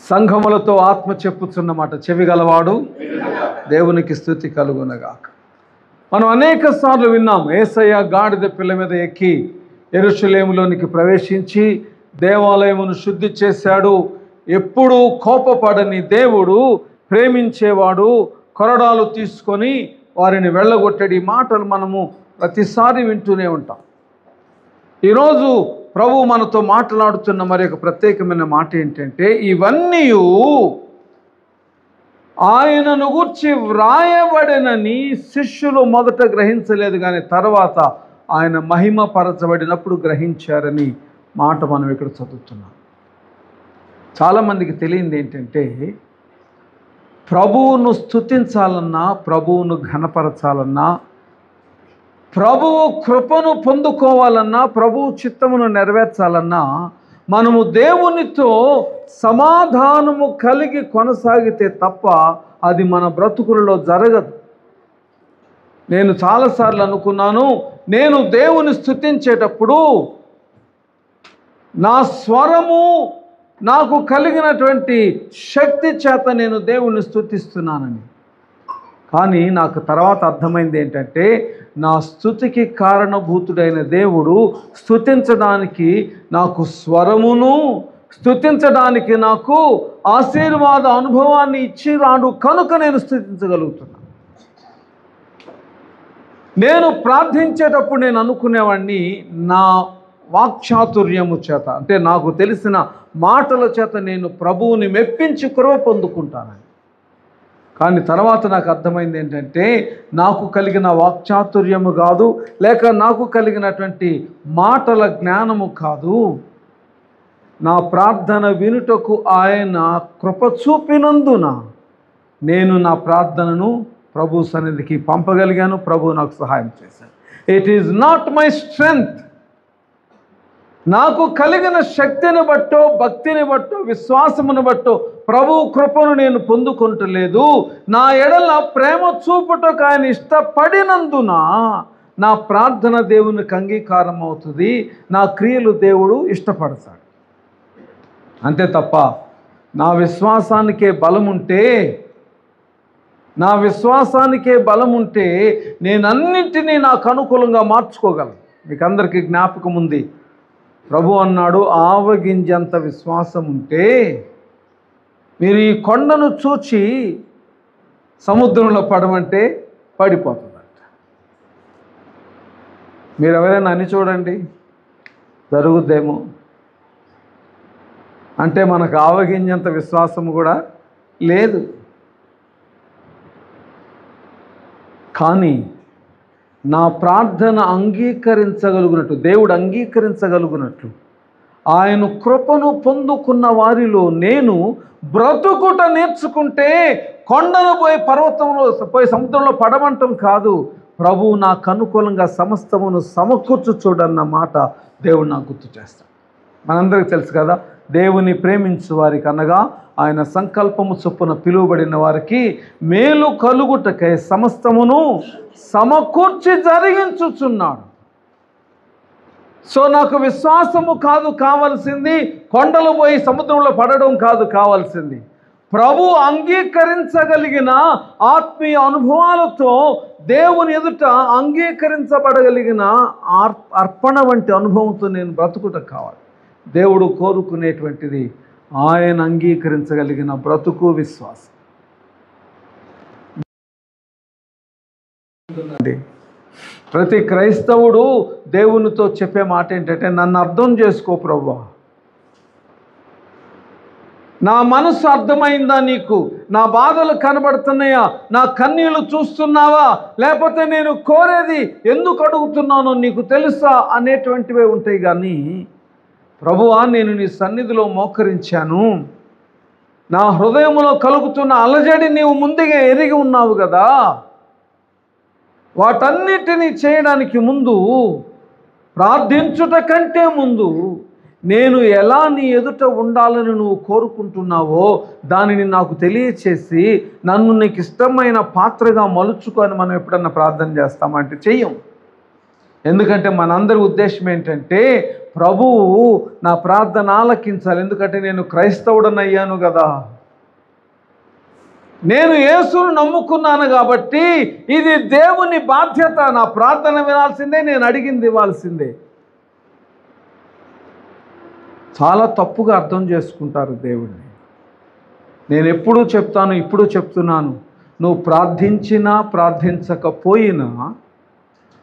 సంఘములతో ఆత్మ చెప్పుచున్నమాట, చెవిగలవాడు దేవునికి స్తుతి కలుగునగాక. మనం అనేక సార్లు విన్నాం, యేసయ్య గాడిద పిల్ల మీద ఎక్కి యెరూషలేములోనికి ప్రవేశించి దేవాలయమును శుద్ధి చేశాడు. ఎప్పుడూ కోపపడని దేవుడు, ప్రేమించేవాడు, కొరడాలు తీసుకొని వారిని వెళ్ళగొట్టడి మాటలు మనము ప్రతిసారి వింటూనే ఉంటాం. ఈరోజు ప్రభు మనతో మాట్లాడుతున్న మరి ఒక ప్రత్యేకమైన మాట ఏంటంటే, ఇవన్నీ ఆయనను గూర్చి వ్రాయబడినని శిష్యులు మొదట గ్రహించలేదు, కానీ తర్వాత ఆయన మహిమపరచబడినప్పుడు గ్రహించారని మాట మనం ఇక్కడ చదువుతున్నాం. చాలామందికి తెలియంది ఏంటంటే, ప్రభువును స్తుతించాలన్నా, ప్రభువును ఘనపరచాలన్నా, ప్రభువు కృపను పొందుకోవాలన్నా, ప్రభువు చిత్తమును నెరవేర్చాలన్నా మనము దేవునితో సమాధానము కలిగి కొనసాగితే తప్ప అది మన బ్రతుకులలో జరగదు. నేను చాలాసార్లు అనుకున్నాను, నేను దేవుని స్తుతించేటప్పుడు నా స్వరము నాకు కలిగినటువంటి శక్తి చేత నేను దేవుని స్తుతిస్తున్నానని. కానీ నాకు తర్వాత అర్థమైంది ఏంటంటే, నా స్తుతికి కారణభూతుడైన దేవుడు స్తుతించడానికి నాకు స్వరమును, స్తుతించడానికి నాకు ఆశీర్వాద అనుభవాన్ని ఇచ్చి రాడు కనుక నేను స్తుతించగలుగుతున్నాను. నేను ప్రార్థించేటప్పుడు నేను అనుకునేవాడిని, నా వాక్చాతుర్యము చేత, అంటే నాకు తెలిసిన మాటల చేత నేను ప్రభువుని మెప్పించి కృప పొందుకుంటానని. కానీ తర్వాత నాకు అర్థమైంది ఏంటంటే, నాకు కలిగిన వాక్చాతుర్యము కాదు, లేక నాకు కలిగినటువంటి మాటల జ్ఞానము కాదు, నా ప్రార్థన వినుటకు ఆయన కృప చూపినందున నేను నా ప్రార్థనను ప్రభు సన్నిధికి పంపగలిగాను. ప్రభు నాకు సహాయం చేశాను. It is not my strength, నాకు కలిగిన శక్తిని బట్టో, భక్తిని బట్టో, విశ్వాసమును బట్టో ప్రభు కృపను నేను పొందుకుంటలేదు. నా ఎడల ప్రేమ చూపుటకు ఆయన ఇష్టపడినందున నా ప్రార్థన దేవునికి అంగీకారం అవుతుంది, నా క్రియలు దేవుడు ఇష్టపడతాడు. అంతే తప్ప నా విశ్వాసానికే బలం ఉంటే నేనన్నింటినీ నాకు అనుకూలంగా మార్చుకోగలను. మీకు అందరికీ జ్ఞాపకం ఉంది, ప్రభు అన్నాడు, ఆవగింజంత విశ్వాసం ఉంటే మీరు ఈ కొండను చూచి సముద్రంలో పడమంటే పడిపోతుందంట. మీరు ఎవరైనా అని చూడండి, జరుగుద్దేమో. అంటే మనకు ఆవగింజంత విశ్వాసం కూడా లేదు. కానీ నా ప్రార్థన అంగీకరించగలుగునట్లు, దేవుడు అంగీకరించగలుగునట్లు ఆయన కృపను పొందుకున్న వారిలో నేను బ్రతుకుట నేర్చుకుంటే కొండను పోయి సముద్రంలో పడమంటం కాదు, ప్రభువు నాకు అనుకూలంగా సమస్తమును సమకూర్చుచూడన్న మాట దేవుడు నాకు గుర్తు చేస్తాడు. మనందరికీ తెలుసు కదా, దేవుని ప్రేమించు వారికి అనగా ఆయన సంకల్పము చొప్పున పిలువబడిన వారికి మేలు కలుగుటకై సమస్తమును సమకూర్చి జరిగించుచున్నాడు. సో నాకు విశ్వాసము కాదు కావాల్సింది, కొండలు పోయి సముద్రంలో పడడం కాదు కావాల్సింది, ప్రభు అంగీకరించగలిగిన ఆత్మీయ అనుభవాలతో దేవుని ఎదుట అంగీకరించబడగలిగిన అర్పణ వంటి అనుభవంతో నేను బ్రతుకుట కావాలి. దేవుడు కోరుకునేటువంటిది ఆయన అంగీకరించగలిగిన బ్రతుకు, విశ్వాసం. ప్రతి క్రైస్తవుడు దేవునితో చెప్పే మాట ఏంటంటే, నన్ను అర్థం చేసుకో ప్రభువా, నా మనసు అర్థమైందా నీకు, నా బాధలు కనబడుతున్నాయా, నా కన్నీళ్లు చూస్తున్నావా, లేకపోతే నేను కోరేది ఎందుకు అడుగుతున్నానో నీకు తెలుసా అనేటువంటివే ఉంటాయి. కానీ ప్రభువా, నేను నీ సన్నిధిలో మోకరించాను, నా హృదయంలో కలుగుతున్న అలజడి నీవు ముందుగా ఎరిగి ఉన్నావు కదా, వాటన్నిటినీ చేయడానికి ముందు, ప్రార్థించుట కంటే ముందు నేను ఎలా నీ ఎదుట ఉండాలని నువ్వు కోరుకుంటున్నావో దానిని నాకు తెలియచేసి నన్ను నీకు ఇష్టమైన పాత్రగా మలుచుకొని మనం ఎప్పుడన్నా ప్రార్థన చేస్తామంటే చెయ్యం. ఎందుకంటే మనందరి ఉద్దేశం ఏంటంటే, ప్రభువు నా ప్రార్థన ఆలకించాలి. ఎందుకంటే నేను క్రైస్తవుడనయ్యాను కదా, నేను యేసును నమ్ముకున్నాను కాబట్టి ఇది దేవుని బాధ్యత. నా ప్రార్థన వినాల్సిందే, నేను అడిగింది ఇవ్వాల్సిందే. చాలా తప్పుగా అర్థం చేసుకుంటారు దేవుడిని. నేను ఎప్పుడూ చెప్తాను, ఇప్పుడు చెప్తున్నాను, నువ్వు ప్రార్థించినా ప్రార్థించకపోయినా,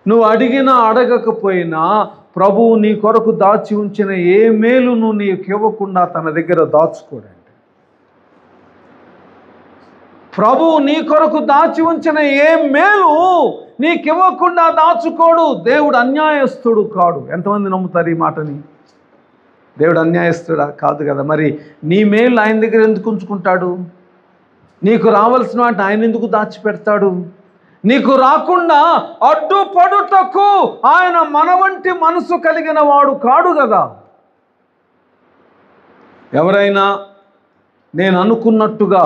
నువ్వు అడిగినా అడగకపోయినా ప్రభువు నీ కొరకు దాచి ఉంచిన ఏ మేలును నీకు ఇవ్వకుండా తన దగ్గర దాచుకోడండి. ప్రభువు నీ కొరకు దాచి ఉంచిన ఏ మేలు నీకివ్వకుండా దాచుకోడు. దేవుడు అన్యాయస్తుడు కాడు. ఎంతమంది నమ్ముతారు ఈ మాటని? దేవుడు అన్యాయస్తుడా? కాదు కదా. మరి నీ మేలు ఆయన దగ్గర ఎందుకు ఉంచుకుంటాడు? నీకు రావాల్సిన వాటిని ఆయన ఎందుకు దాచిపెడతాడు? నీకు రాకుండా అడ్డుపడుటకు ఆయన మన వంటి మనసు కలిగిన వాడు కాడు కదా. ఎవరైనా నేను అనుకున్నట్టుగా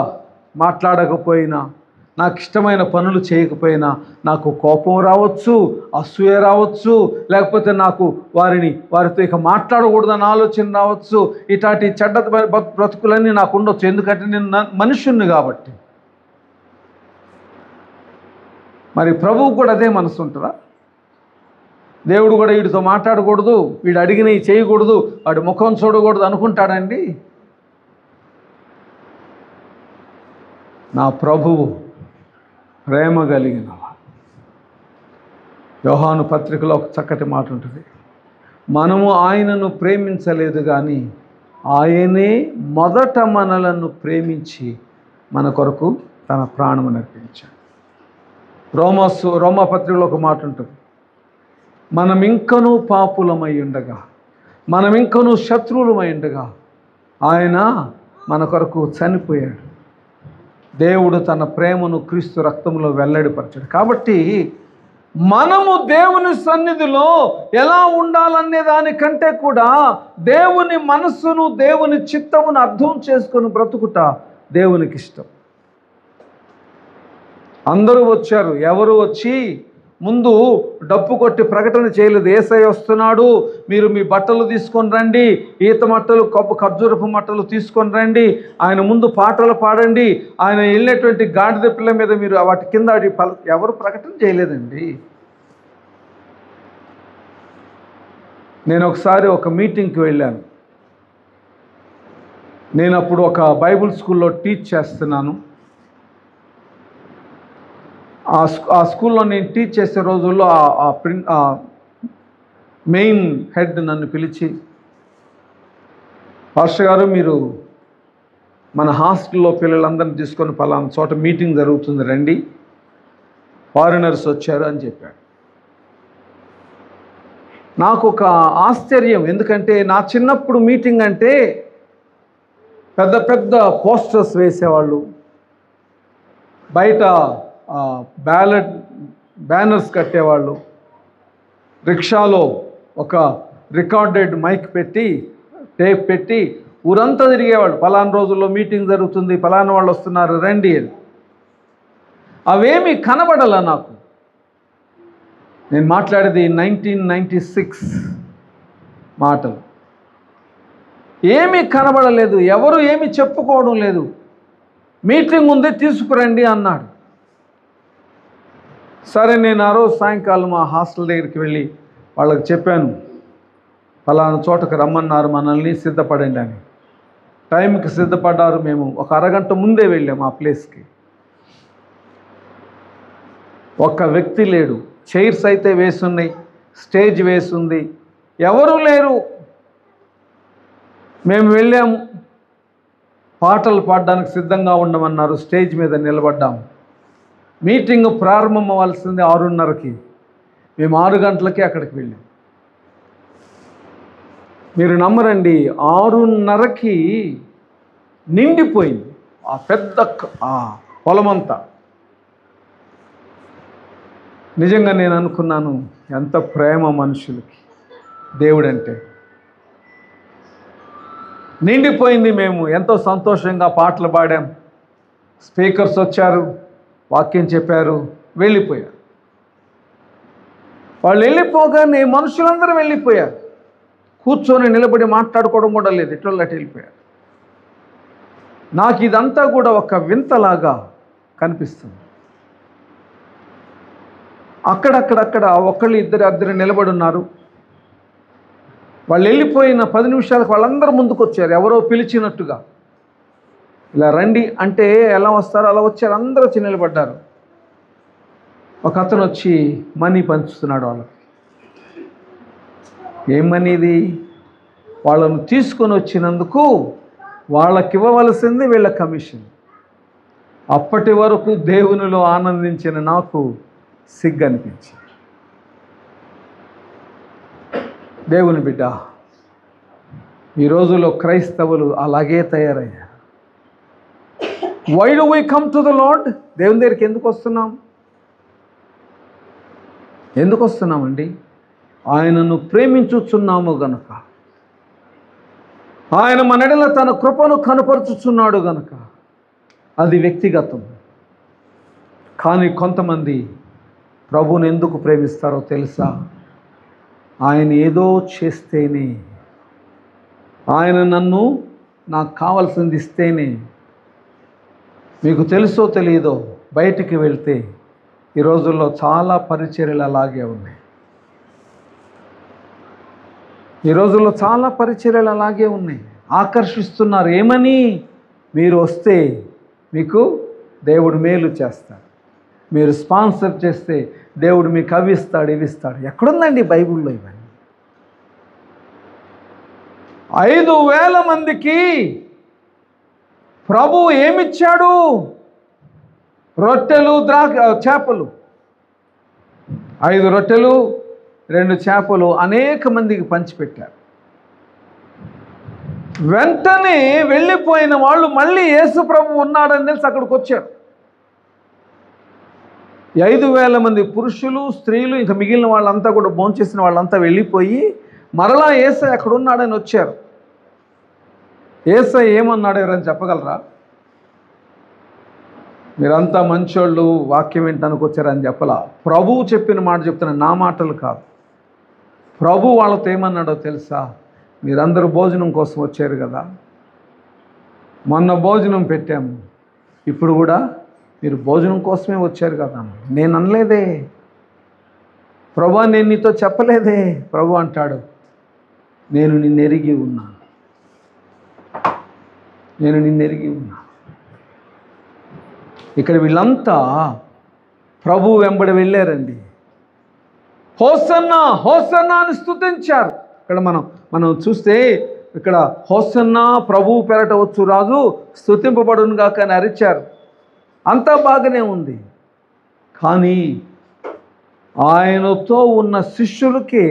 మాట్లాడకపోయినా, నాకు ఇష్టమైన పనులు చేయకపోయినా నాకు కోపం రావచ్చు, అసూయ రావచ్చు, లేకపోతే నాకు వారితో ఇక మాట్లాడకూడదని ఆలోచన రావచ్చు. ఇట్లాంటి చెడ్డ బ్రతుకులన్నీ నాకు ఉండొచ్చు. ఎందుకంటే నేను మనుషుణ్ణి కాబట్టి. మరి ప్రభువు కూడా అదే మనసు ఉంటుందా? దేవుడు కూడా వీడితో మాట్లాడకూడదు, వీడు అడిగినవి చేయకూడదు, వాడి ముఖం చూడకూడదు అనుకుంటాడండి? నా ప్రభువు ప్రేమ కలిగినవాడు. యోహాను పత్రికలో ఒక చక్కటి మాట ఉంటుంది, మనము ఆయనను ప్రేమించలేదు కానీ ఆయనే మొదట మనలను ప్రేమించి మన కొరకు తన ప్రాణమును అర్పించాడు. రోమా పత్రికలో ఒక మాట ఉంటుంది, మనం ఇంకనూ పాపులమై ఉండగా, మనం ఇంకనూ శత్రువులమై ఉండగా ఆయన మన కొరకు చనిపోయాడు. దేవుడు తన ప్రేమను క్రీస్తు రక్తంలో వెల్లడిపరిచాడు. కాబట్టి మనము దేవుని సన్నిధిలో ఎలా ఉండాలనే దానికంటే కూడా దేవుని మనస్సును, దేవుని చిత్తమును అర్థం చేసుకొని బ్రతుకుట దేవునికి ఇష్టం. అందరూ వచ్చారు. ఎవరు వచ్చి ముందు డప్పు కొట్టి ప్రకటన చేయలేదు. యేసయ్య వస్తున్నాడు, మీరు మీ బట్టలు తీసుకొని రండి, ఈత మట్టలు, ఖర్జూరపు మట్టలు తీసుకొని రండి, ఆయన ముందు పాటలు పాడండి, ఆయన వెళ్ళినటువంటి గాడిద పిల్ల మీద మీరు వాటి కింద ఎవరు ప్రకటన చేయలేదండి. నేను ఒకసారి ఒక మీటింగ్కి వెళ్ళాను. నేను అప్పుడు ఒక బైబిల్ స్కూల్లో టీచ్ చేస్తున్నాను. ఆ స్కూల్లో నేను టీచ్ చేసే రోజుల్లో మెయిన్ హెడ్ నన్ను పిలిచి, పాస్టర్ గారు మీరు మన హాస్టల్లో పిల్లలందరినీ తీసుకొని పలానా చోట మీటింగ్ జరుగుతుంది రండి, ఫారినర్స్ వచ్చారు అని చెప్పాడు. నాకు ఒక ఆశ్చర్యం. ఎందుకంటే నా చిన్నప్పుడు మీటింగ్ అంటే పెద్ద పెద్ద పోస్టర్స్ వేసేవాళ్ళు, బయట బ్యానర్స్ కట్టేవాళ్ళు, రిక్షాలో ఒక రికార్డెడ్ మైక్ పెట్టి, టేప్ పెట్టి ఊరంతా తిరిగేవాళ్ళు. పలానా రోజుల్లో మీటింగ్ జరుగుతుంది, పలానా వాళ్ళు వస్తున్నారు రండి అని. అవేమీ కనబడాల నాకు. నేను మాట్లాడేది 1996 మాటలు. ఏమీ కనబడలేదు, ఎవరు ఏమీ చెప్పుకోవడం లేదు. మీటింగ్ ఉంది తీసుకురండి అన్నాడు. సరే, నేను ఆ రోజు సాయంకాలం మా హాస్టల్ దగ్గరికి వెళ్ళి వాళ్ళకి చెప్పాను, పలానా చోటకు రమ్మన్నారు మనల్ని, సిద్ధపడండి అని. టైంకి సిద్ధపడ్డారు. మేము ఒక అరగంట ముందే వెళ్ళాము ఆ ప్లేస్కి. ఒక్క వ్యక్తి లేడు. చైర్స్ అయితే వేసున్నాయి, స్టేజ్ వేసుంది, ఎవరూ లేరు. మేము వెళ్ళాము, పాటలు పాడడానికి సిద్ధంగా ఉండమన్నారు. స్టేజ్ మీద నిలబడ్డాము. మీటింగ్ ప్రారంభం అవ్వాల్సింది 6:30కి. మేము 6 గంటలకి అక్కడికి వెళ్ళాం. మీరు నమ్మరండి, 6:30కి నిండిపోయింది ఆ పెద్ద పొలమంతా. నిజంగా నేను అనుకున్నాను, ఎంత ప్రేమ మనుషులకి దేవుడంటే. నిండిపోయింది. మేము ఎంతో సంతోషంగా పాటలు పాడాం. స్పీకర్స్ వచ్చారు, వాక్యం చెప్పారు, వెళ్ళిపోయారు. వాళ్ళు వెళ్ళిపోగానే మనుషులందరూ వెళ్ళిపోయారు. కూర్చొని నిలబడి మాట్లాడుకోవడం కూడా లేదు, ఇట్లా అటు వెళ్ళిపోయారు. నాకు ఇదంతా కూడా ఒక వింతలాగా కనిపిస్తుంది. అక్కడక్కడక్కడ ఒకళ్ళు ఇద్దరు నిలబడి ఉన్నారు. వాళ్ళు వెళ్ళిపోయిన 10 నిమిషాలకు వాళ్ళందరూ ముందుకు వచ్చారు, ఎవరో పిలిచినట్టుగా. ఇలా రండి అంటే ఎలా వస్తారో అలా వచ్చారు, అందరూ వచ్చి నిలబడ్డారు. ఒక అతను వచ్చి మనీ పంచుతున్నాడు వాళ్ళకి. ఏం మనీ ఇది? వాళ్ళను తీసుకొని వచ్చినందుకు వాళ్ళకి ఇవ్వవలసింది వీళ్ళ కమిషన్. అప్పటి వరకు దేవునిలో ఆనందించిన నాకు సిగ్గు అనిపించింది. దేవుని బిడ్డ, ఈ రోజుల్లో క్రైస్తవులు అలాగే తయారయ్యారు. Why do we come to the lord? దేవుని దగ్గరికి ఎందుకు వస్తున్నాం? ఎందుకు వస్తున్నామండి? ఆయనను ప్రేమించుచున్నాము గనుక, ఆయన మనెడల తన కృపను కనపరుచుచున్నాడు గనుక. అది వ్యక్తిగతం. కానీ కొంతమంది ప్రభువుని ఎందుకు ప్రేమిస్తారో తెలుసా? ఆయన ఏదో చేస్తేనే, ఆయన నన్ను నాకు కావాల్సింది ఇస్తేనే. మీకు తెలుసో తెలియదో, బయటికి వెళ్తే ఈ రోజుల్లో చాలా పరిచర్యలు అలాగే ఉన్నాయి. ఈ రోజుల్లో చాలా పరిచర్యలు అలాగే ఉన్నాయి. ఆకర్షిస్తున్నారు. ఏమని? మీరు వస్తే మీకు దేవుడు మేలు చేస్తాడు, మీరు స్పాన్సర్ చేస్తే దేవుడు మీకు అవి ఇస్తాడు, ఇవి ఇస్తాడు. ఎక్కడుందండి బైబిల్లో ఇవన్నీ? 5,000 మందికి ప్రభు ఏమిచ్చాడు? రొట్టెలు, చేపలు. 5 రొట్టెలు 2 చేపలు అనేక మందికి పంచిపెట్టారు. వెంటనే వెళ్ళిపోయిన వాళ్ళు మళ్ళీ యేసు ప్రభు ఉన్నాడని తెలిసి అక్కడికి వచ్చారు. 5,000 మంది పురుషులు, స్త్రీలు, ఇంకా మిగిలిన వాళ్ళంతా కూడా భోంచేసిన వాళ్ళంతా వెళ్ళిపోయి మరలా యేసయ్య అక్కడ ఉన్నాడని వచ్చారు. యేసయ్య ఏమన్నాడు? ఎవరైనా చెప్పగలరా? మీరంతా మంచోళ్ళు, వాక్యం వింటానికి వచ్చారని చెప్పలా. ప్రభువు చెప్పిన మాట చెప్తున్నా, నా మాటలు కాదు. ప్రభు వాళ్ళతో ఏమన్నాడో తెలుసా? మీరందరూ భోజనం కోసం వచ్చారు కదా, మొన్న భోజనం పెట్టాము, ఇప్పుడు కూడా మీరు భోజనం కోసమే వచ్చారు కదా. నేను అనలేదే ప్రభు, నేను నీతో చెప్పలేదే. ప్రభు అంటాడు, నేను నిన్ను ఎరిగి ఉన్నాను, నేను నిన్ను ఎరిగి ఉన్నాను. ఇక్కడ వీళ్ళంతా ప్రభు వెంబడి వెళ్ళారండి. హోసన్నా హోసన్నా అని స్తుతించారు. ఇక్కడ మనం చూస్తే ఇక్కడ హోసన్నా, ప్రభు పెరట వచ్చు రాజు, స్తుతింపబడును గాక అని అరిచారు. అంతా బాగానే ఉంది. కానీ ఆయనతో ఉన్న శిష్యులకే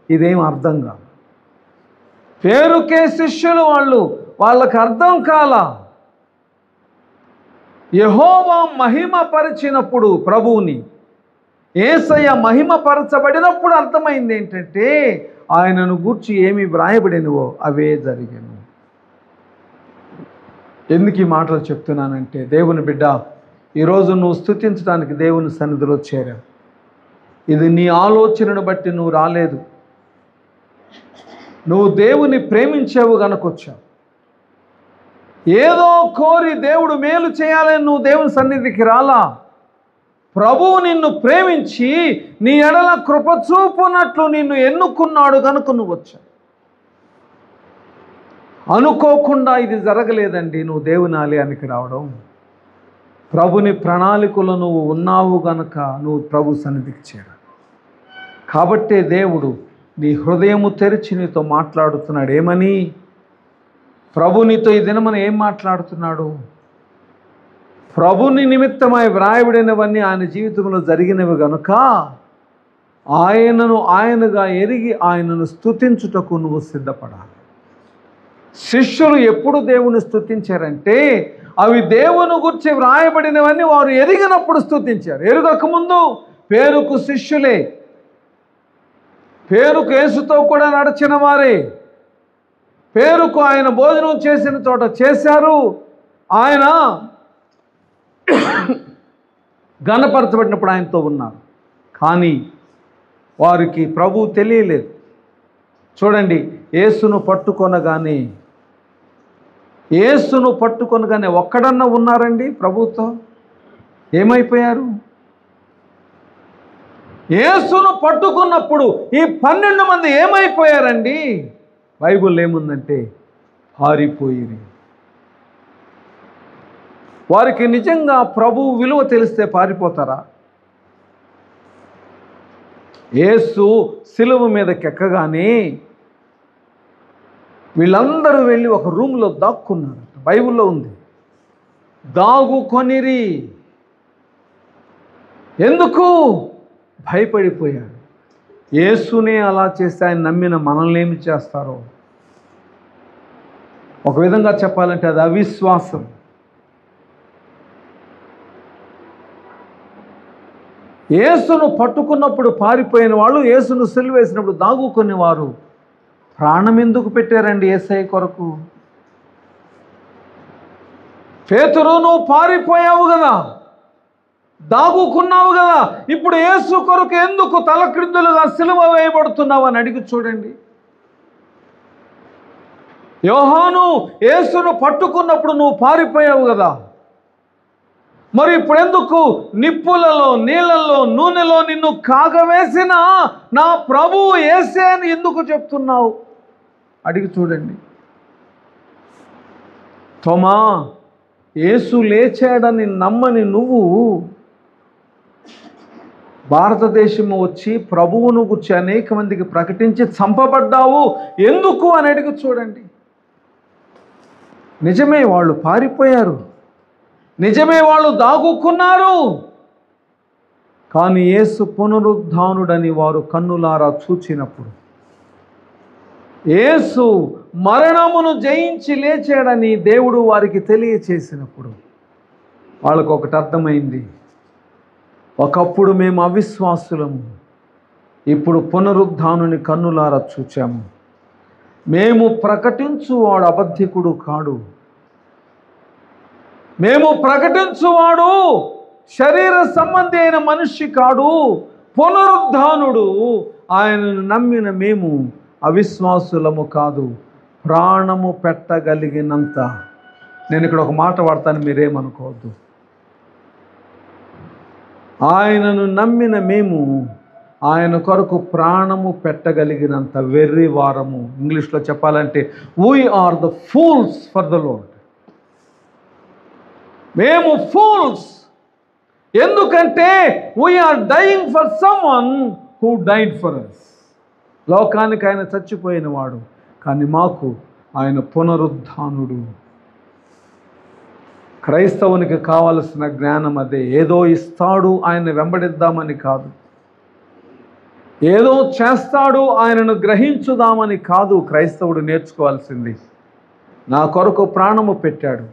ఇదేం అర్థం కాదు. పేరుకే శిష్యులు వాళ్ళకి అర్థం కాల. యెహోవా మహిమపరిచినప్పుడు, ప్రభువుని యేసయ్య మహిమపరచబడినప్పుడు అర్థమైంది ఏంటంటే, ఆయనను గూర్చి ఏమి వ్రాయబడినవో అవే జరిగాను. ఎందుకు ఈ మాటలు చెప్తున్నానంటే, దేవుని బిడ్డ, ఈరోజు నువ్వు స్తుతించడానికి దేవుని సన్నిధిలో చేరావు. ఇది నీ ఆలోచనను బట్టి నువ్వు రాలేదు, నువ్వు దేవుని ప్రేమించావు గనకొచ్చావు. ఏదో కోరి దేవుడు మేలు చేయాలని నువ్వు దేవుని సన్నిధికి రాలా. ప్రభువు నిన్ను ప్రేమించి నీ ఎడల కృప చూపునట్లు నిన్ను ఎన్నుకున్నాడు కనుక నువ్వు వచ్చావు. అనుకోకుండా ఇది జరగలేదండి. నువ్వు దేవుని ఆలయానికి రావడం, ప్రభుని ప్రణాళికలో నువ్వు ఉన్నావు గనక నువ్వు ప్రభు సన్నిధికి చేరావు. కాబట్టే దేవుడు నీ హృదయము తెరిచి నీతో మాట్లాడుతున్నాడు. ఏమని? ప్రభు నీతో ఈ దినమన ఏం మాట్లాడుతున్నాడు? ప్రభుని నిమిత్తమై వ్రాయబడినవన్నీ ఆయన జీవితంలో జరిగినవి గనుక ఆయనను ఆయనగా ఎరిగి ఆయనను స్తుతించుటకు నువ్వు సిద్ధపడాలి. శిష్యులు ఎప్పుడు దేవుని స్తుతించారంటే, అవి దేవుని గురించి వ్రాయబడినవన్నీ వారు ఎరిగినప్పుడు స్తుతించారు. ఎరుగకముందు పేరుకు శిష్యులే, పేరుకు యేసుతో కూడా నడిచిన వారే, పేరుకు ఆయన భోజనం చేసిన చోట చేశారు, ఆయన ఘనపరచబడినప్పుడు ఆయనతో ఉన్నారు. కానీ వారికి ప్రభువు తెలియలేదు. చూడండి, యేసును పట్టుకొనగానే ఒక్కడన్నా ఉన్నారండి ప్రభుతో? ఏమైపోయారు? యేసును పట్టుకున్నప్పుడు ఈ 12 మంది ఏమైపోయారండి? బైబిల్ ఏముందంటే పారిపోయిరి. వారికి నిజంగా ప్రభువు విలువ తెలిస్తే పారిపోతారా? యేసు సిలువ మీదకి ఎక్కగానే వీళ్ళందరూ వెళ్ళి ఒక రూమ్లో దాక్కున్నారు. బైబిల్లో ఉంది, దాగుకొనిరి. ఎందుకు? భయపడిపోయారు. యేసునే అలా చేస్తే ఆయన నమ్మిన మనల్ని ఏమి చేస్తారో? ఒక విధంగా చెప్పాలంటే అది అవిశ్వాసం. యేసును పట్టుకున్నప్పుడు పారిపోయిన వాళ్ళు, యేసును సిలువేసినప్పుడు దాగుకునేవారు ప్రాణం ఎందుకు పెట్టారండి యేసయ్య కొరకు? పేతురు, నువ్వు పారిపోయావు కదా, దాగుకున్నావు కదా, ఇప్పుడు యేసు కొరకు ఎందుకు తలక్రిందులుగా సిలువ వేయబడుతున్నావు అని అడిగి చూడండి. యోహాను, యేసును పట్టుకున్నప్పుడు నువ్వు పారిపోయావు కదా, మరి ఇప్పుడు ఎందుకు నిప్పులలో, నీళ్ళల్లో, నూనెలో నిన్ను కాగవేసిన నా ప్రభువు యేసే అని ఎందుకు చెప్తున్నావు? అడిగి చూడండి. తోమా, యేసు లేచాడని నమ్మని నువ్వు భారతదేశము వచ్చి ప్రభువును గురించి అనేక మందికి ప్రకటించి చంపబడ్డావు ఎందుకు అని అడిగి చూడండి. నిజమే, వాళ్ళు పారిపోయారు, నిజమే, వాళ్ళు దాగుకున్నారు. కానీ యేసు పునరుద్ధానుడని వారు కన్నులారా చూచినప్పుడు, యేసు మరణమును జయించి లేచాడని దేవుడు వారికి తెలియచేసినప్పుడు వాళ్ళకు ఒకటి అర్థమైంది. ఒకప్పుడు మేము అవిశ్వాసులము, ఇప్పుడు పునరుద్ధానుని కన్నులారా చూచాము. మేము ప్రకటించువాడు అబద్ధికుడు కాడు, మేము ప్రకటించువాడు శరీర సంబంధి అయిన మనిషి కాడు, పునరుద్ధానుడు. ఆయనను నమ్మిన మేము అవిశ్వాసులము కాదు, ప్రాణము పెట్టగలిగినంత. నేను ఇక్కడ ఒక మాట వాడతాను, మీరేమనుకోవద్దు. ఆయనను నమ్మిన మేము ఆయన కొరకు ప్రాణము పెట్టగలిగినంత వెర్రివారము. ఇంగ్లీష్లో చెప్పాలంటే we are the fools for the lord. మేము ఫూల్స్. ఎందుకంటే we are dying for someone who died for us. లోకానికి ఆయన చచ్చిపోయిన వాడు, కానీ మాకు ఆయన పునరుద్ధానుడు. క్రైస్తవునికి కావలసిన జ్ఞానం అదే. ఏదో ఇస్తాడు ఆయన వెంబడిద్దామని కాదు, ఏదో చేస్తాడు ఆయనను గ్రహించుదామని కాదు. క్రైస్తవుడు నేర్చుకోవాల్సింది, నా కొరకు ప్రాణము పెట్టాడు,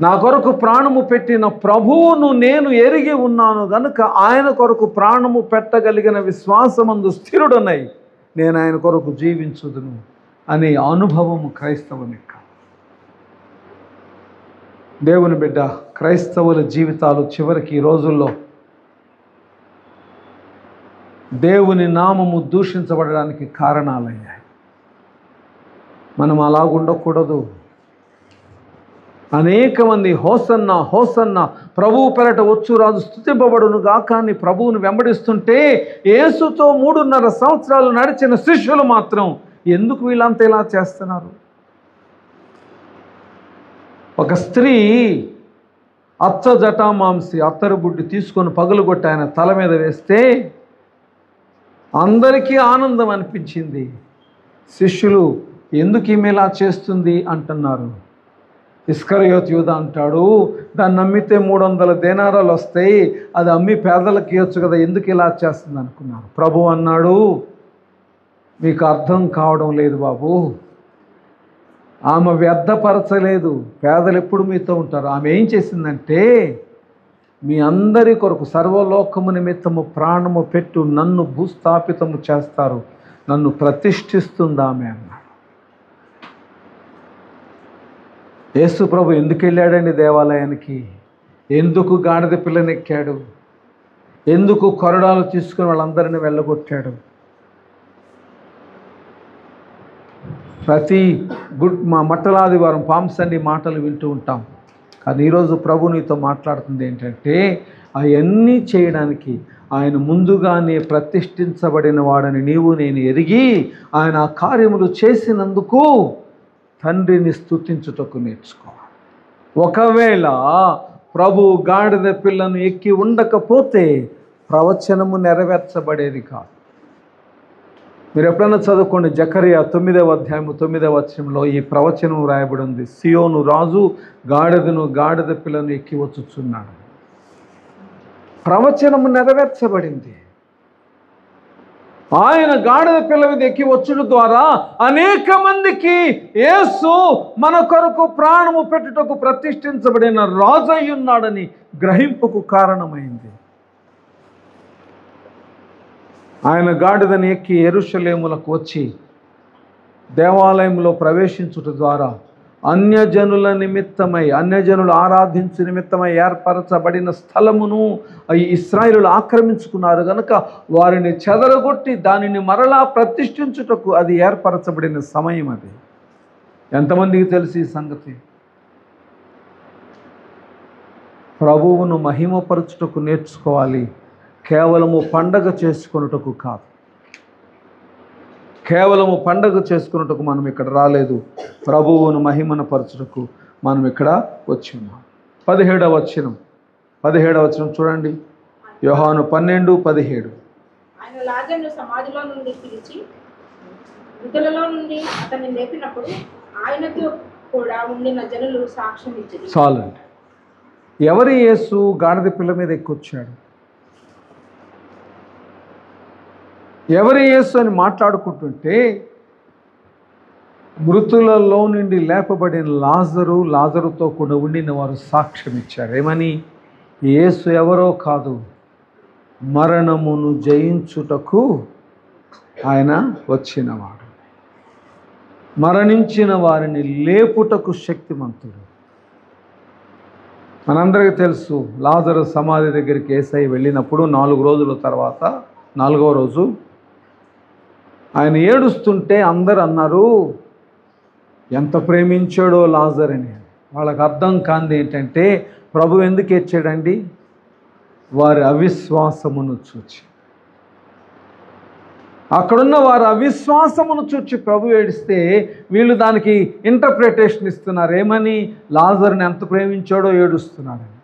నా కొరకు ప్రాణము పెట్టిన ప్రభువును నేను ఎరిగి ఉన్నాను గనుక ఆయన కొరకు ప్రాణము పెట్టగలిగిన విశ్వాసమందు స్థిరుడనై నేను ఆయన కొరకు జీవించుదును అనే అనుభవము క్రైస్తవునికి. దేవుని బిడ్డ, క్రైస్తవుల జీవితాలు చివరికి ఈ రోజుల్లో దేవుని నామము దూషించబడడానికి కారణాలయ్యాయి. మనం అలాగుండకూడదు. అనేక మంది హోసన్న హోసన్న, ప్రభువు పెరట వచ్చు రాజు స్తుతింపబడును గాక అని ప్రభువును వెంబడిస్తుంటే, యేసుతో 3.5 సంవత్సరాలు నడిచిన శిష్యులు మాత్రం ఎందుకు వీళ్ళంతా ఇలా చేస్తున్నారు? ఒక స్త్రీ అచ్చ జటామాంసి అత్తరు బుడ్డి తీసుకొని పగులుగొట్టి ఆయన తల మీద వేస్తే అందరికీ ఆనందం అనిపించింది. శిష్యులు ఎందుకు ఈమె ఇలా చేస్తుంది అంటున్నారు. ఇస్కరియోతు యూదా అంటాడు, దాన్ని నమ్మితే 300 దేనారాలు వస్తాయి, అది అమ్మి పేదలకు ఇవ్వచ్చు కదా, ఎందుకు ఇలా చేస్తుంది అనుకున్నారు. ప్రభు అన్నాడు, మీకు అర్థం కావడం లేదు బాబు. ఆమె వ్యర్థపరచలేదు. పేదలు ఎప్పుడు మీతో ఉంటారు. ఆమె ఏం చేసిందంటే, మీ అందరి కొరకు సర్వలోకము నిమిత్తము ప్రాణము పెట్టు నన్ను భూస్థాపితము చేస్తారు, నన్ను ప్రతిష్ఠిస్తుంది ఆమె అన్నాడు. యేసు ప్రభు ఎందుకు వెళ్ళాడండి దేవాలయానికి? ఎందుకు గాడిద పిల్లనెక్కాడు? ఎందుకు కొరడాలు తీసుకుని వాళ్ళందరినీ వెళ్ళగొట్టాడు? ప్రతి మట్టలాదివారం పామ్ సండే మాటలు వింటూ ఉంటాం. కానీ ఈరోజు ప్రభు నీతో మాట్లాడుతుంది ఏంటంటే, అవన్నీ చేయడానికి ఆయన ముందుగానే ప్రతిష్ఠించబడిన వాడని నీవు నేను ఎరిగి ఆయన ఆ కార్యములు చేసినందుకు తండ్రిని స్తుతించుటకు నేర్చుకోవాలి. ఒకవేళ ప్రభు గాడిద పిల్లను ఎక్కి ఉండకపోతే ప్రవచనము నెరవేర్చబడేది కాదు. మీరు ఎప్పుడైనా చదువుకోండి, జకరియా 9వ అధ్యాయము 9వ వచనంలో ఈ ప్రవచనం రాయబడి ఉంది. సియోను రాజు గాడిద పిల్లను ఎక్కి వచ్చుచున్నాడు. ప్రవచనము నెరవేర్చబడింది. ఆయన గాడిద పిల్ల మీద ఎక్కి వచ్చుట ద్వారా అనేక మందికి యేసు మన కొరకు ప్రాణము పెట్టుటకు ప్రతిష్ఠించబడిన రాజు అయి ఉన్నాడని గ్రహింపుకు కారణమైంది. ఆయన గాడిదని ఎక్కి యెరూషలేములకు వచ్చి దేవాలయంలో ప్రవేశించుట ద్వారా అన్యజనులు ఆరాధించు నిమిత్తమై ఏర్పరచబడిన స్థలమును ఈ ఇశ్రాయేలులు ఆక్రమించుకున్నారు కనుక వారిని చెదరగొట్టి దానిని మరలా ప్రతిష్ఠించుటకు అది ఏర్పరచబడిన సమయం. అది ఎంతమందికి తెలిసి ఈ సంగతి? ప్రభువును మహిమపరచుటకు నేర్చుకోవాలి, కేవలము పండగ చేసుకొనుటకు కాదు. కేవలము పండగ చేసుకున్నట్టుకు మనం ఇక్కడ రాలేదు, ప్రభువును మహిమన పరచుటకు మనం ఇక్కడ వచ్చి ఉన్నాం. 17వ వచనం చూడండి, యోహాను 12:17. ఆయన లాజరును సమాధిలో నుండి పిలిచి మృతులలో నుండి అతన్ని లేపినప్పుడు ఆయనతో కూడా ఉండిన జనులు సాక్ష్యం ఇచ్చారు. చాలండి. ఎవరి యేసు గాడిద పిల్ల మీద ఎక్కొచ్చాడు? ఎవరి యేసు అని మాట్లాడుకుంటుంటే మృతులలో నుండి లేపబడిన లాజరుతో కూడా ఉండిన వారు సాక్ష్యం ఇచ్చారు. ఏమని? యేసు ఎవరో కాదు, మరణమును జయించుటకు ఆయన వచ్చినవాడు, మరణించిన వారిని లేపుటకు శక్తిమంతుడు. మనందరికీ తెలుసు, లాజరు సమాధి దగ్గరికి యేసయ్య వెళ్ళినప్పుడు 4 రోజుల తర్వాత 4వ రోజు ఆయన ఏడుస్తుంటే అందరు అన్నారు, ఎంత ప్రేమించాడో లాజర్ అని. వాళ్ళకి అర్థం కాంది ఏంటంటే, ప్రభు ఎందుకు ఏడ్చాడండి? వారి అవిశ్వాసమును చూచి. అక్కడున్న వారి అవిశ్వాసమును చూచి ప్రభు ఏడిస్తే వీళ్ళు దానికి ఇంటర్ప్రిటేషన్ ఇస్తున్నారు. ఏమని? లాజర్ని ఎంత ప్రేమించాడో ఏడుస్తున్నాడని.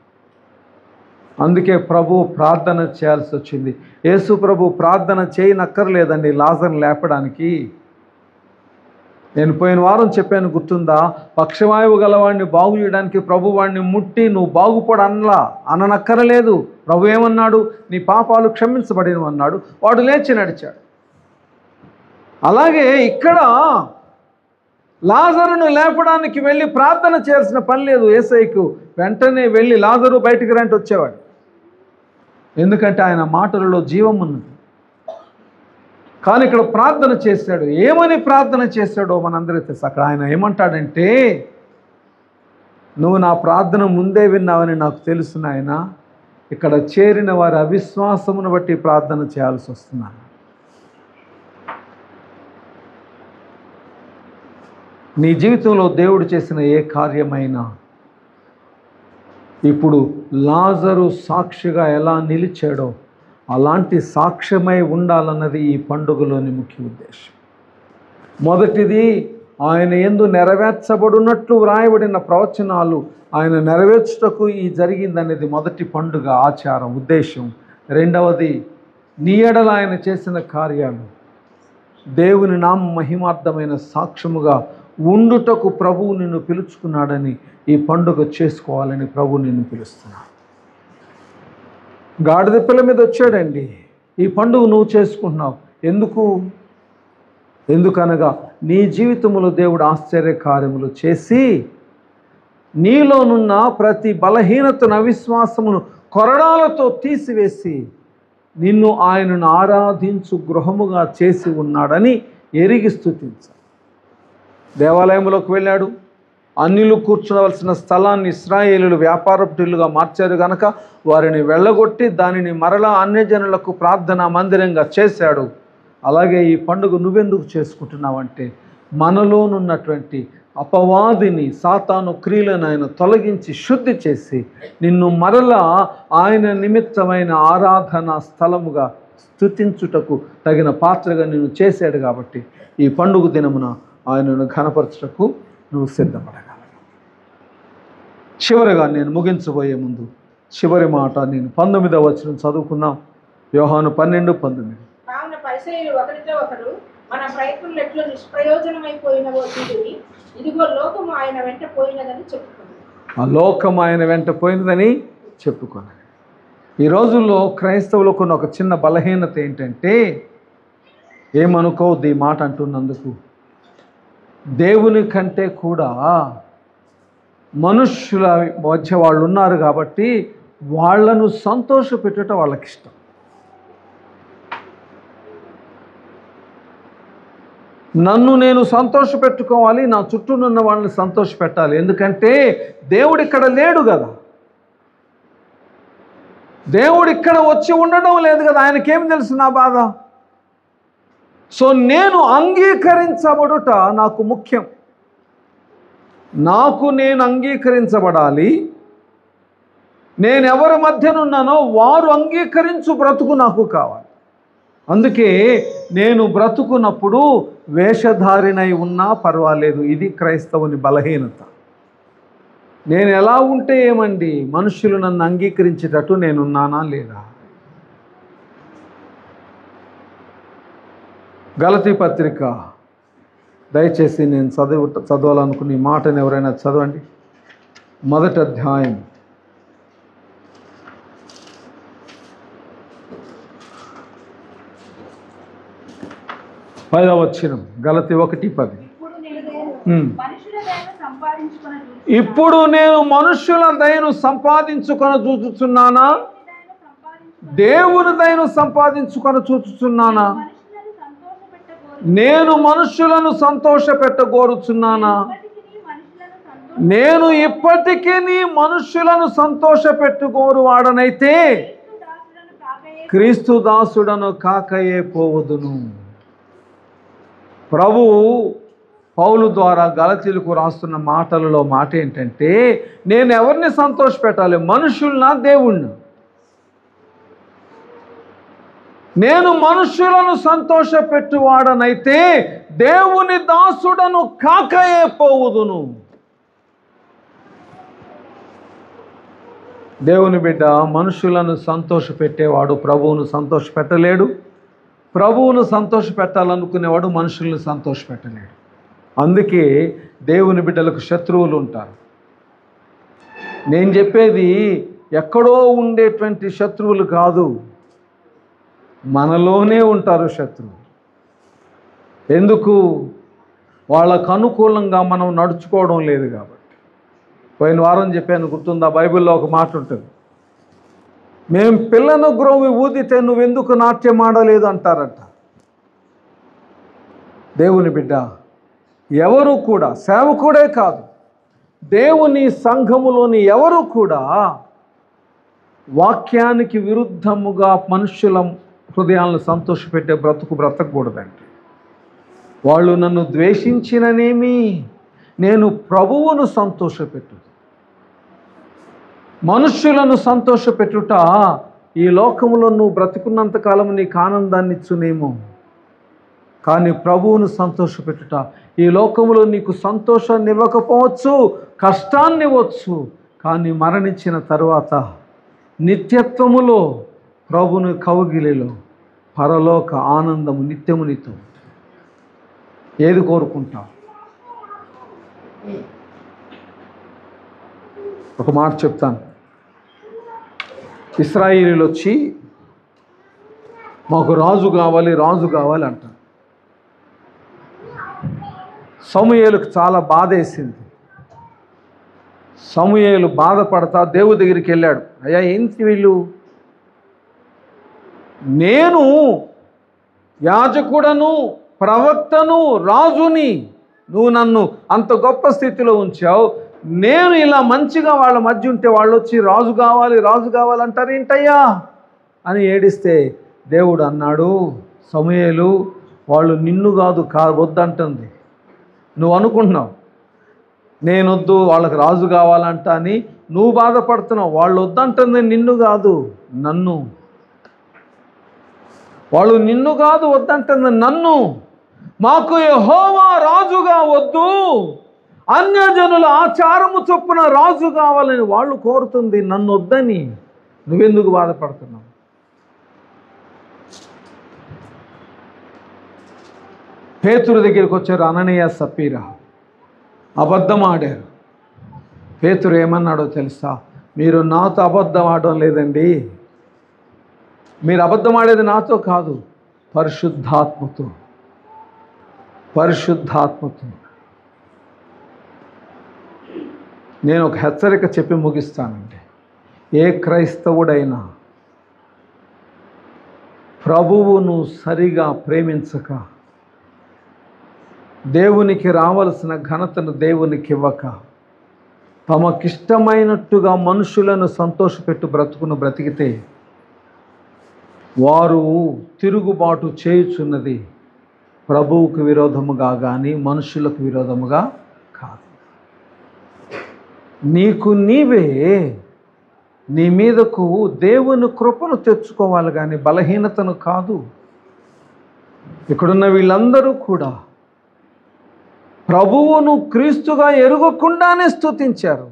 అందుకే ప్రభు ప్రార్థన చేయాల్సి వచ్చింది. యేసు ప్రభు ప్రార్థన చేయనక్కర్లేదండి లాజర్ని లేపడానికి. నేను పోయిన వారం చెప్పాను, గుర్తుందా? పక్షవాయువు గలవాడిని బాగు చేయడానికి ప్రభు వాడిని ముట్టి నువ్వు బాగుపడు అననక్కరలేదు. ప్రభు ఏమన్నాడు? నీ పాపాలు క్షమించబడినవి అన్నాడు. వాడు లేచి నడిచాడు. అలాగే ఇక్కడ లాజరును లేపడానికి వెళ్ళి ప్రార్థన చేయాల్సిన పని లేదు యేసయ్యకు. వెంటనే వెళ్ళి లాజరు బయటికి రండి వచ్చేవాడు. ఎందుకంటే ఆయన మాటలలో జీవం ఉన్నది. కానీ ఇక్కడ ప్రార్థన చేశాడు. ఏమని ప్రార్థన చేశాడో మనందరికీ తెలుసు. అక్కడ ఆయన ఏమంటాడంటే, నువ్వు నా ప్రార్థన ముందే విన్నావని నాకు తెలుసు నాయన, ఇక్కడ చేరిన వారి అవిశ్వాసమును బట్టి ప్రార్థన చేయాల్సి వస్తున్నాను. నీ జీవితంలో దేవుడు చేసిన ఏ కార్యమైనా ఇప్పుడు లాజరు సాక్షిగా ఎలా నిలిచాడో అలాంటి సాక్ష్యమై ఉండాలన్నది ఈ పండుగలోని ముఖ్య ఉద్దేశం. మొదటిది, ఆయన యందు నెరవేర్చబడినట్లు వ్రాయబడిన ప్రవచనాలు ఆయన నెరవేర్చుటకు ఈ జరిగిందనేది మొదటి పండుగ ఆచారం, ఉద్దేశం. రెండవది, నీ ఎడల ఆయన చేసిన కార్యాలు దేవుని నామ మహిమార్థమైన సాక్ష్యముగా ఉండుటకు ప్రభువు నిన్ను పిలుచుకున్నాడని ఈ పండుగ చేసుకోవాలని ప్రభువు నిన్ను పిలుస్తున్నాడు. గాడిద పిల్ల మీద వచ్చాడండి. ఈ పండుగ నువ్వు చేసుకుంటున్నావు. ఎందుకనగా నీ జీవితంలో దేవుడు ఆశ్చర్య కార్యములు చేసి నీలోనున్న ప్రతి బలహీనతను, అవిశ్వాసమును కొరడాలతో తీసివేసి నిన్ను ఆయనను ఆరాధించు గృహముగా చేసి ఉన్నాడని ఎరిగి స్తుతించాలి. దేవాలయంలోకి వెళ్ళాడు. అన్యులు కూర్చోవలసిన స్థలాన్ని ఇశ్రాయేలులు వ్యాపారపుటిల్లుగా మార్చారు కనుక వారిని వెళ్ళగొట్టి దానిని మరలా అన్యజనులకు ప్రార్థనా మందిరంగా చేశాడు. అలాగే ఈ పండుగ నువ్వెందుకు చేసుకుంటున్నావంటే, మనలోనున్నటువంటి అపవాదిని, సాతాను క్రియలను ఆయన తొలగించి శుద్ధి చేసి నిన్ను మరలా ఆయన నిమిత్తమైన ఆరాధన స్థలముగా స్తుతించుటకు తగిన పాత్రగా నిన్ను చేశాడు. కాబట్టి ఈ పండుగ దినమున ఆయనను ఘనపరచుటకు నువ్వు సిద్ధపడగలవు. చివరిగా నేను ముగించబోయే ముందు చివరి మాట నేను 19వ వచనం చదువుకున్నాం. యోహాను 12:19. కావున పరిసయ్యులు ఒకరితో ఒకరు, మన ప్రయత్నం ఎట్లు నిష్ప్రయోజనమైపోయినవో చూడుడి, ఇదిగో లోకము ఆయన వెంట పోయినదని చెప్పుకున్నారు. ఆ లోకం ఆయన వెంట పోయినదని చెప్పుకున్నాడు. ఈ రోజుల్లో క్రైస్తవులకు ఉన్న ఒక చిన్న బలహీనత ఏంటంటే, ఏమనుకోవద్దు ఈ మాట అంటున్నందుకు, దేవుని కంటే కూడా మనుష్యుల మధ్య వాళ్ళు ఉన్నారు కాబట్టి వాళ్ళను సంతోషపెట్టుట వాళ్ళకి ఇష్టం. నన్ను నేను సంతోషపెట్టుకోవాలి, నా చుట్టూనున్న వాళ్ళని సంతోషపెట్టాలి. ఎందుకంటే దేవుడు ఇక్కడ లేడు కదా, దేవుడు ఇక్కడ వచ్చి ఉండడం లేదు కదా, ఆయనకేం తెలుసు నా బాధ. సో నేను అంగీకరించబడుట నాకు ముఖ్యం. నాకు నేను అంగీకరించబడాలి. నేను ఎవరి మధ్యనున్నానో వారు అంగీకరించు బ్రతుకు నాకు కావాలి. అందుకే నేను బ్రతుకున్నప్పుడు వేషధారినై ఉన్నా పర్వాలేదు. ఇది క్రైస్తవుని బలహీనత. నేను ఎలా ఉంటే ఏమండి, మనుషులు నన్ను అంగీకరించేటట్టు నేనున్నానా లేదా? గలతీ పత్రిక, దయచేసి నేను చదవాలనుకున్న ఈ మాటను ఎవరైనా చదవండి. 1వ అధ్యాయం 5వ వచనం. గలతీ 1:10. ఇప్పుడు నేను మనుష్యుల దయను సంపాదించుకొని చూచుచున్నానా, దేవుని దయను సంపాదించుకొని చూచుచున్నానా? నేను మనుష్యులను సంతోషపెట్టగోరుచున్నానా? నేను ఇప్పటికీ మనుష్యులను సంతోషపెట్టుకోరు వాడనైతే క్రీస్తు దాసుడను కాకయే పోవదును. ప్రభువు పౌలు ద్వారా గలతీలకు రాస్తున్న మాటలలో మాట ఏంటంటే, నేను ఎవరిని సంతోషపెట్టాలి? మనుషుల్నా, దేవుణ్ణి? నేను మనుషులను సంతోషపెట్టువాడనైతే దేవుని దాసుడను కాకయే పోవుదును. దేవుని బిడ్డ మనుషులను సంతోషపెట్టేవాడు ప్రభువును సంతోషపెట్టలేడు. ప్రభువును సంతోషపెట్టాలనుకునేవాడు మనుషులను సంతోషపెట్టలేడు. అందుకే దేవుని బిడ్డలకు శత్రువులు ఉంటారు. నేను చెప్పేది ఎక్కడో ఉండేటువంటి శత్రువులు కాదు, మనలోనే ఉంటారు శత్రువు. ఎందుకు? వాళ్ళకు అనుకూలంగా మనం నడుచుకోవడం లేదు కాబట్టి. పోయిన వారం చెప్పాను, గుర్తుందా? బైబిల్లో ఒక మాట ఉంటుంది, మేము పిల్లను గ్రోవి ఊదితే నువ్వెందుకు నాట్యం ఆడలేదు అంటారట. దేవుని బిడ్డ ఎవరు కూడా, సేవకుడే కాదు, దేవుని సంఘములోని ఎవరు కూడా వాక్యానికి విరుద్ధముగా మనుష్యుల హృదయాలను సంతోషపెట్టే బ్రతకూడదండి. వాళ్ళు నన్ను ద్వేషించిననేమి, నేను ప్రభువును సంతోషపెట్టు. మనుష్యులను సంతోషపెట్టుట ఈ లోకములో నువ్వు బ్రతుకున్నంతకాలం నీకు ఆనందాన్ని ఇచ్చునేమో, కానీ ప్రభువును సంతోషపెట్టుట ఈ లోకములో నీకు సంతోషాన్ని ఇవ్వకపోవచ్చు, కష్టాన్ని ఇవ్వచ్చు, కానీ మరణించిన తరువాత నిత్యత్వములో ప్రభుని కౌగిలిలో పరలోక ఆనందము నిత్యము నీతో. ఏది కోరుకుంటావు? ఒక మాట చెప్తాను. ఇశ్రాయేలీయులు వచ్చి మాకు రాజు కావాలి, రాజు కావాలి అంటారు. సమూయేలుకు చాలా బాధ వేసింది. సమూయేలు బాధపడతా దేవుడి దగ్గరికి వెళ్ళాడు. అయ్యా ఏంటి వీళ్ళు, నేను యాజకుడను, ప్రవక్తను, రాజుని, నువ్వు నన్ను అంత గొప్ప స్థితిలో ఉంచావు, నేను ఇలా మంచిగా వాళ్ళ మధ్య ఉంటే వాళ్ళు వచ్చి రాజు కావాలి, రాజు కావాలంటారు ఏంటయ్యా అని ఏడిస్తే దేవుడు అన్నాడు, సమూయేలు వాళ్ళు నిన్ను కాదు వద్దంటుంది, నువ్వు అనుకుంటున్నావు నేనొద్దు వాళ్ళకి రాజు కావాలంట అని నువ్వు బాధపడుతున్నావు. వాళ్ళు వద్దంటుంది నిన్ను కాదు నన్ను. వాళ్ళు నిన్ను కాదు వద్దంటుంది నన్ను. మాకు యెహోవా రాజుగా వద్దు, అన్యజనుల ఆచారము చొప్పున రాజు కావాలని వాళ్ళు కోరుతుంది, నన్ను వద్దని. నువ్వెందుకు బాధపడుతున్నావు? పేతురు దగ్గరికి వచ్చారు అననీయ సప్పీరా, అబద్ధం ఆడారు. పేతురు ఏమన్నాడో తెలుసా? మీరు నాతో అబద్ధం ఆడడం లేదండి, మీరు అబద్ధం ఆడేది నాతో కాదు, పరిశుద్ధాత్మతో. పరిశుద్ధాత్మతో. నేను ఒక హెచ్చరిక చెప్పి ముగిస్తానండి. ఏ క్రైస్తవుడైనా ప్రభువును సరిగా ప్రేమించక, దేవునికి రావలసిన ఘనతను దేవునికి ఇవ్వక, తమకిష్టమైనట్టుగా మనుషులను సంతోషపెట్టు బ్రతుకును బ్రతికితే వారు తిరుగుబాటు చేయుచున్నది ప్రభువుకు విరోధముగా కానీ మనుషులకు విరోధముగా కాదు. నీకు నీవే నీ మీదకు దేవుని కృపను తెచ్చుకోవాలి కానీ బలహీనతను కాదు. ఇక్కడున్న వీళ్ళందరూ కూడా ప్రభువును క్రీస్తుగా ఎరుగకుండానే స్తుతించారు,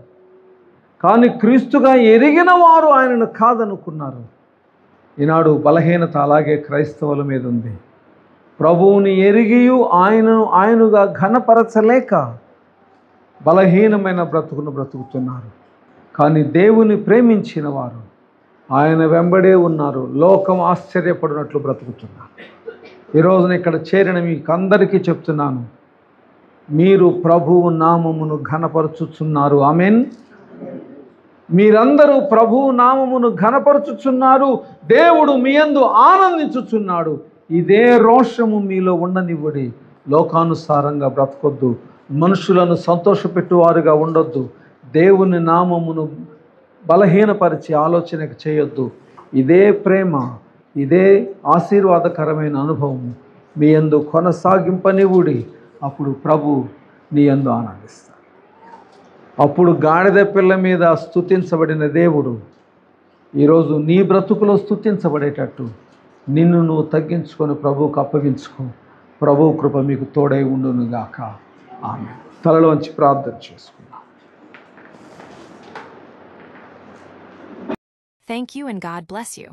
కానీ క్రీస్తుగా ఎరిగిన వారు ఆయనను కాదనుకున్నారు. ఈనాడు బలహీనత అలాగే క్రైస్తవుల మీద ఉంది. ప్రభువుని ఎరిగియు ఆయనగా ఘనపరచలేక బలహీనమైన బ్రతుకును బ్రతుకుతున్నారు. కానీ దేవుని ప్రేమించిన వారు ఆయన వెంబడే ఉన్నారు, లోకం ఆశ్చర్యపడినట్లు బ్రతుకుతున్నారు. ఈరోజున ఇక్కడ చేరిన మీకు అందరికీ చెప్తున్నాను, మీరు ప్రభువు నామమును ఘనపరచుచున్నారు. ఆమేన్. మీరందరూ ప్రభువు నామమును ఘనపరచుచున్నారు, దేవుడు మీ యందు ఆనందించుచున్నాడు. ఇదే రోషము మీలో ఉండనివ్వడి. లోకానుసారంగా బ్రతకొద్దు, మనుషులను సంతోషపెట్టువారుగా ఉండొద్దు, దేవుని నామమును బలహీనపరిచి ఆలోచనకు చేయొద్దు. ఇదే ప్రేమ, ఇదే ఆశీర్వాదకరమైన అనుభవం మీ యందు కొనసాగింపనివ్వుడి. అప్పుడు ప్రభు నీ యందు ఆనందిస్తాడు. అప్పుడు గాడిద పిల్ల మీద స్తుతించబడిన దేవుడు ఈరోజు నీ బ్రతుకులో స్తుతించబడేటట్టు నిన్ను నువ్వు తగ్గించుకొని ప్రభువుకు అప్పగించుకో. ప్రభు కృప మీకు తోడై ఉండునుగాక. ఆమేన్. తలలోంచి ప్రార్థన చేసుకుందాం. Thank you and God bless you.